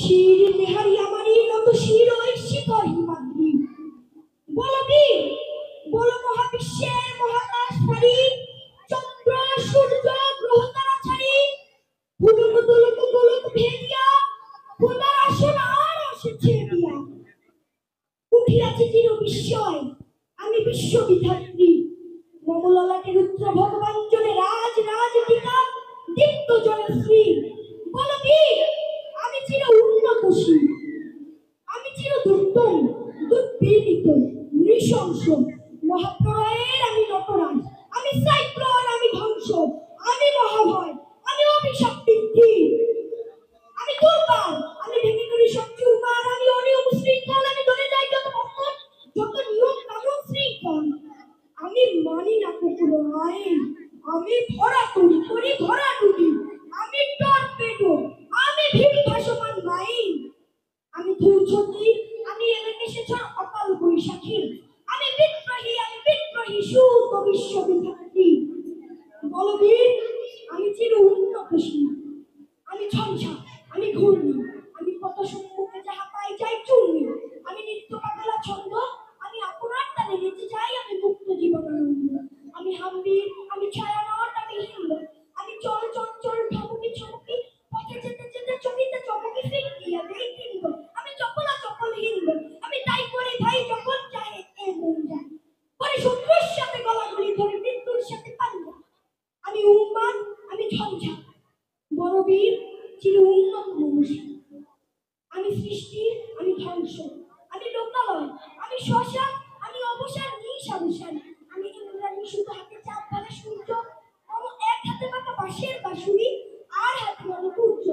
শির নেহারি আমারই নত শির ওই শিকর হিমাদ্রি। বলো বীর, বলো মহাবিশ্বের মহাকাশ পারি, চন্দ্র সূর্য গ্রহ তারা ছাড়ি, হুলুক দুলুক গুলুক ভেদিয়া খোদার আসন আর এসেছে দিয়া। উঠিয়াছে চির বিস্ময়, আমি বিশ্ববিধাত্রী। মমললাটের রুদ্র ভগবান জনে রাজ রাজ টিকা দীপ্ত জনশ্রী। বলো বীর, আমি চির উন্নতশী, আমি চির দুর্দম দুর্বিনীত নৃশংস। মহাপ্রলয়ের আমি নটরাজ, আমি সাইক্লোন, আমি ধ্বংস, আমি মহাভয়, আমি অভিশাপ বৃদ্ধি। আমি দুর্বল, আমি ভেঙে করি সব চুরমার, আমি অনিয়ম শৃঙ্খল, আমি দলে যাই যত বন্ধন, যত নিয়ম কানুন শৃঙ্খল। আমি মানি না কুকুর আইন, আমি ভরা তুলি করি ভরা ডুবি, আমি টর্পেডো, আমি ভীম ভাসমান মাইন। আমি ধূর্যতি, আমি এলেকেশেছর অকাল বৈশাখী, আমি বিদ্রোহী সুত বিশ্ববিধাত্রী। বলবীর, আমি চির উন্নতশীল, আমি ঝঞ্ঝা, আমি ঘূর্ণি, আমি কত সম্মুখে যাহা পাই যাই চূর্ণি, আমি নিত্য পাগলা ছন্দ, আমি আপনার টানে নেচে যাই, আমি মুক্ত জীবনানন্দ। আমি হাম্বির, আমি ছায়ানট, আমি হিন্দ, আমি চল চঞ্চল ঠমকি ছমকি, পথে যেতে যেতে চকিতে চমকি ফিরিয়া দেই হিন্দ। আমি চপলা চপল হিন্দ, আমি তাই করি ভাই যখন চাহে এ মন যায়, পরে শত্রুর সাথে গলাগলি ধরে মৃত্যুর সাথে পাল্লা। আমি উন্মাদ, আমি ঝঞ্ঝা, বড়বীর, চির উন্নত মনুষ্য। আমি সৃষ্টি, আমি ধ্বংস, আমি লোকালয়, আমি শ্মশান, আমি অবসান নিঃসাবসান। আমি ইন্দ্রাণী, শুধু হাতে চাঁদ ফেলে সূর্য, মম এক হাতে বাঁকা বাঁশের বাঁশুরি, আর হাতে মানে সূর্য।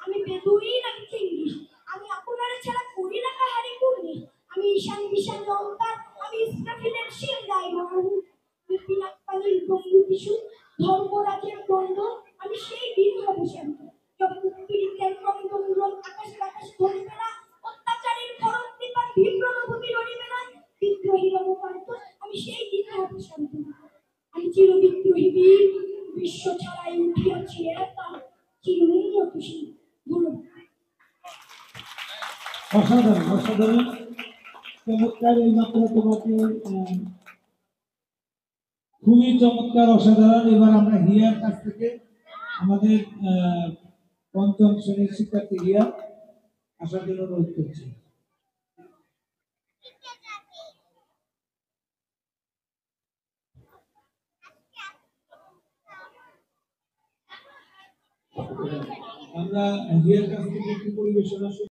আমি বেদুইন, আমি চিঙ্গিস, আমি আপনারা ছাড়া করি না কাহারি কুর্নিশ। আমি ঈশান বিশান লঙ্কার, আমি ইসরাফিলের সিংগাই মহান, আমি পিনাকপানির গঙ্গু টিসু, ধর্মরাজের দণ্ড, আমি সেই বীর হব শান্ত। যখন পীড়িতের ক্রন্দন আকাশ বাতাস ধরিবে না, অত্যাচারীর খরণ কৃপার বিপ্রভূমি রণিবে না, বিদ্রোহী রণকান্ত, আমি সেই দিন হব শান্ত। আমি চির বিদ্রোহী বীর, বিশ্ব ছাড়াই উঠিয়াছি একা, চির উন্নতশীল। ধন্যবাদ। অসাধারণ অসাধারণ, চমৎকার। এই মাত্র তোমাকে খুবই চমৎকার, অসাধারণ। এবার আমরা হিয়ার কাছ থেকে আমাদের পঞ্চম শ্রেণীর শিক্ষার্থী হিয়া আসার জন্য অনুরোধ করছি। আমরা হিয়ার কাছ থেকে একটি পরিবেশনা